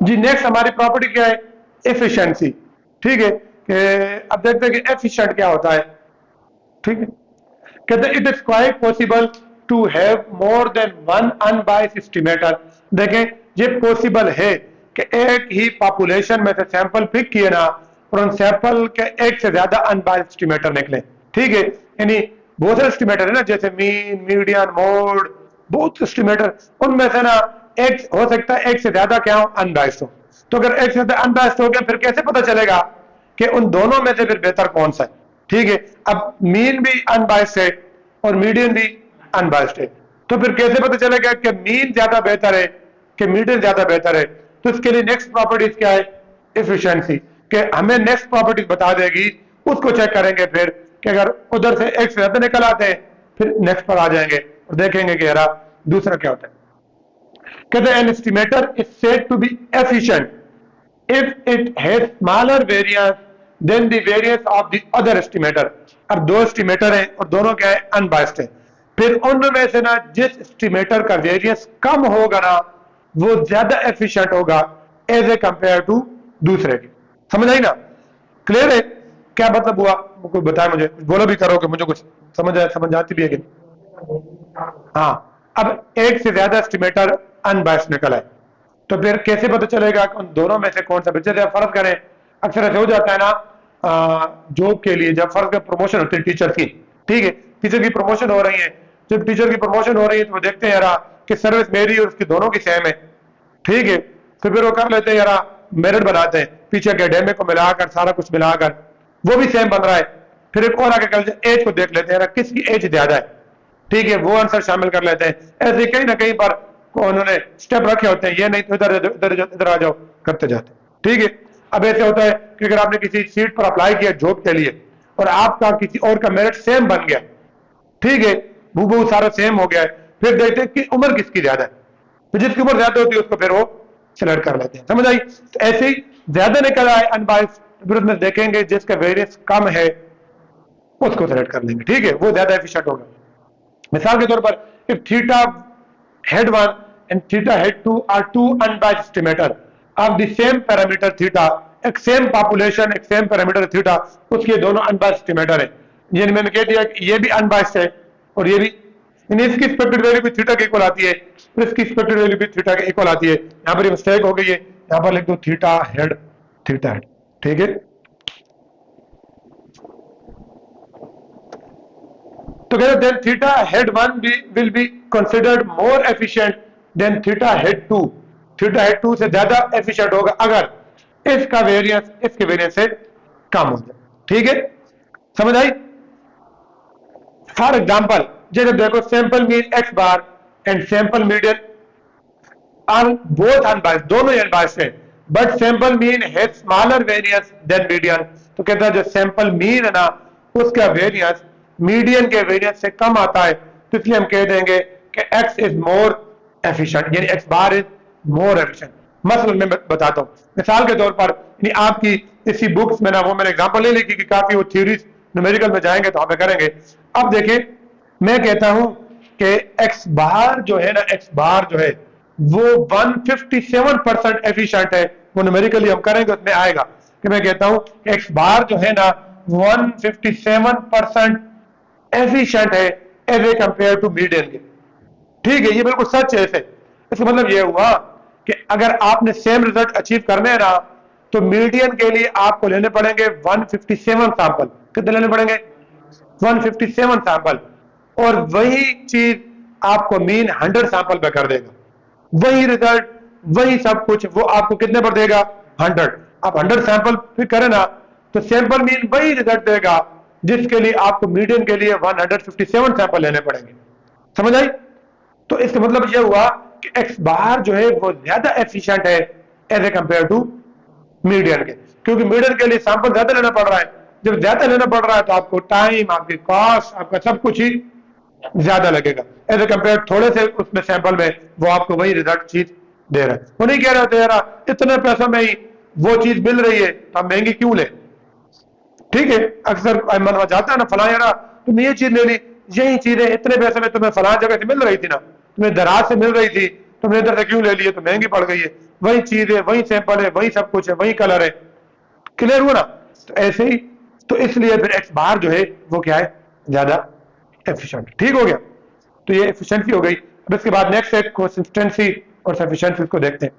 जी next हमारी property क्या है, एफिशिएंसी। ठीक है, कि अब देखते हैं कि एफिशिएंट क्या होता है। ठीक है, कहते हैं it is quite possible to have more than one unbiased estimator. देखें ये पॉसिबल है कि एक ही पॉपुलेशन में से सैंपल पिक किए ना और उन सैंपल के एक से ज्यादा अनबायस्ड एस्टिमेटर निकले। ठीक है, यानी बहुत सारे एस्टिमेटर है ना, जैसे मीन, मीडियन, मोड, बहुत एस्टिमेटर, उनमें से ना एक हो सकता है एक से ज्यादा क्या हो, अनबायस्ड हो। तो अगर एक से ज्यादा अनबायस्ड हो गया फिर कैसे पता चलेगा कि उन दोनों में से फिर बेहतर कौन सा है। ठीक है, अब मीन भी अनबायस्ड है और मीडियन भी अनबायस्ड है, तो फिर कैसे पता चलेगा कि मीन ज्यादा बेहतर है कि मीडियन ज्यादा बेहतर है। तो इसके लिए नेक्स्ट प्रॉपर्टीज क्या है, एफिशिएंसी, कि हमें नेक्स्ट प्रॉपर्टीज बता देगी, उसको चेक करेंगे फिर कि अगर उधर से एक से ज्यादा निकल आते हैं फिर नेक्स्ट पर आ जाएंगे और देखेंगे कि यार दूसरा क्या होता है। कहते हैं an estimator is said to be efficient if it has smaller variance than the variance of the other estimator। अब दो एस्टिमेटर हैं और दोनों क्या है, अनबायस्ड है, फिर उनमें से ना जिस एस्टिमेटर का वेरिएंस कम होगा ना वो ज्यादा एफिशिएंट होगा एज ए कंपेयर टू दूसरे के। समझ आई ना, क्लियर है क्या मतलब हुआ, कोई बताए मुझे, बोलो भी करो कि मुझे कुछ समझ आती भी है कि। हाँ, अब एक से ज्यादा एस्टिमेटर अनबायस्ड निकल आए तो फिर कैसे पता चलेगा कि उन दोनों में से कौन सा बेहतर है। फर्ज करें अक्सर ऐसे हो जाता है ना जॉब के लिए, जब फर्ज प्रमोशन होती है टीचर की, ठीक है, टीचर की प्रमोशन हो रही है, जब टीचर की प्रमोशन हो रही है तो वो देखते हैं यार कि सर्विस मेरी और उसकी दोनों की सेम है। ठीक है, तो फिर वो कर लेते हैं यार मेरिट बनाते हैं, पीछे एकेडमिक को मिलाकर सारा कुछ मिलाकर वो भी सेम बन रहा है, फिर एक और आगे कर एज को देख लेते हैं यार किसकी एज ज्यादा है। ठीक है, वो आंसर शामिल कर लेते हैं। ऐसे कहीं ना कहीं पर उन्होंने स्टेप रखे होते हैं, ये नहीं तो इधर इधर इधर आ जाओ करते जाते। ठीक है, अब ऐसे होता है कि अगर आपने किसी सीट पर अप्लाई किया जॉब के लिए और आपका किसी और का मेरिट सेम बन गया, ठीक है, वो सारा सेम हो गया है, फिर देखते हैं कि उम्र किसकी ज्यादा है, तो जिसकी उम्र ज्यादा होती है उसको फिर वो सिलेक्ट कर लेते हैं। समझ आई, तो ऐसे ही ज्यादा निकल आए अनबायस्ड, फिर उसमें देखेंगे जिसका वेरियंस कम है उसको सिलेक्ट कर लेंगे। ठीक है, वो ज्यादा एफिशिएंट होगा। मिसाल के तौर पर if theta head 1 and theta head 2 are two unbiased estimator of the same parameter theta, एक सेम पॉपुलेशन एक सेम पैरामीटर थीटा, उसके दोनों अनबायस्ड एस्टिमेटर है। ये मैंने कह दिया कि ये भी अनबायस्ड है और ये भी, इसकी एक्सपेक्टेड वैल्यू भी थीटा के इक्वल आती है, इसकी एक्सपेक्टेड वैल्यू भी थीटा के इक्वल आती है। यहाँ पर मिस्टेक हो गई है, यहाँ पर लिख दो थीटा हेड थीटा हेड। ठीक है, तो कहते then theta head 1 will be considered more efficient than theta head 2। Theta head 2 से ज्यादा एफिशिएंट होगा अगर इसका वेरिएंस इसके वेरिएंस से कम हो जाए। ठीक है, समझ आई। फॉर एग्जांपल जैसे देखो sample mean X bar and sample median are both unbiased, दोनों ही अनबायस्ड है, but sample mean has smaller variance than median. तो कहता है जो सैंपल मीन है ना उसका वेरिएंस मीडियन के वेरिएंस से कम आता है, तो इसलिए हम कह देंगे कि एक्स इज मोर एफिशिएंट, यानी x bar is more efficient. मसलन मैं बताता हूं, मिसाल के तौर पर यानी आपकी इसी बुक्स में ना वो मैंने एग्जांपल नहीं लिखी कि काफी वो थ्योरीज न्यूमेरिकल में जाएंगे तो हमें करेंगे। अब देखिए मैं कहता हूं कि एक्स बार जो है ना, एक्स बार जो है वो 157% एफिशिएंट है, वो न्यूमेरिकली हम करेंगे उसमें आएगा कि मैं कहता हूं एक्स बार जो है ना 157% एफिशिएंट है as a compare to median के। ठीक है, ये बिल्कुल सच है। ऐसे इसका मतलब ये हुआ कि अगर आपने सेम रिजल्ट अचीव करने हैं ना तो मीडियन के लिए आपको लेने पड़ेंगे 157 सैंपल। कितने लेने पड़ेंगे? 157 सैंपल, और वही चीज आपको मीन 100 सैंपल पे कर देगा। वही रिजल्ट वही सब कुछ वो आपको कितने पर देगा? 100। आप 100 सैंपल फिर करें ना तो सैंपल मीन वही रिजल्ट देगा जिसके लिए आपको मीडियन के लिए 157 सैंपल लेने पड़ेंगे। समझ आई? तो इसका मतलब यह हुआ कि एक्स बार जो है वो ज्यादा एफिशिएंट है as a compare to median के, क्योंकि मीडियन के लिए सैंपल ज्यादा लेना पड़ रहा है। जब ज्यादा लेना पड़ रहा है तो आपको टाइम, आपकी कॉस्ट, आपका सब कुछ ही ज्यादा लगेगा एज ए कंपेयर थोड़े से उसमें सैंपल में वो आपको वही रिजल्ट चीज दे रहा है। वो नहीं कह रहे होते यार इतने पैसों में ही वो चीज मिल रही है तो हम महंगी क्यों ले। ठीक है, अक्सर मनवा जाता है ना, फला यार तुमने ये चीज ले ली, यही चीजें इतने पैसे में तुम्हें फला जगह से मिल रही थी ना, तुम्हें दराज से मिल रही थी, तुमने इधर से क्यों ले लिए, तो महंगी पड़ गई है। वही चीज है, वही सैंपल है, वही सब कुछ है, वही कलर है। क्लियर हुआ ना? तो ऐसे ही, तो इसलिए फिर एक्स बार जो है वो क्या है, ज्यादा एफिशिएंट। ठीक हो गया? तो ये एफिशिएंसी हो गई। अब इसके बाद नेक्स्ट है कंसिस्टेंसी और सफिशिएंसी, इसको देखते हैं।